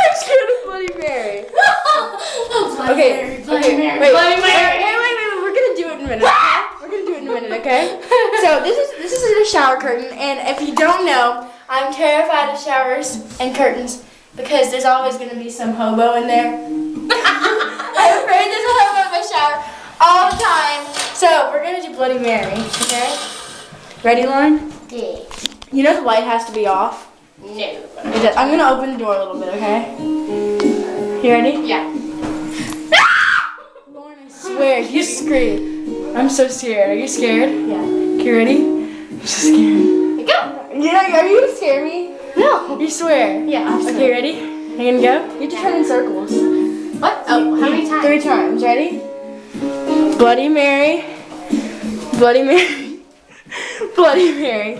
I'm scared of Bloody Mary. Okay. Bloody Mary. Wait. Bloody Mary. Wait. We're gonna do it in a minute. Okay? We're gonna do it in a minute, okay? So this is a shower curtain, and if you don't know, I'm terrified of showers and curtains because there's always gonna be some hobo in there. I'm afraid there's a hobo in my shower all the time. So we're gonna do Bloody Mary, okay? Ready, Lauren? Yeah. You know the light has to be off. No. I'm gonna open the door a little bit, okay? You ready? Yeah. Lauren, I swear, you scream. I'm so scared. Are you scared? Yeah. You ready? I'm so scared. Go. Yeah, are you gonna scare me? No. You swear? Yeah. I'm Okay, ready? Are you gonna go? You have to turn in circles. What? Oh, how many times? 3 times. Ready? Bloody Mary. Bloody Mary. Bloody Mary.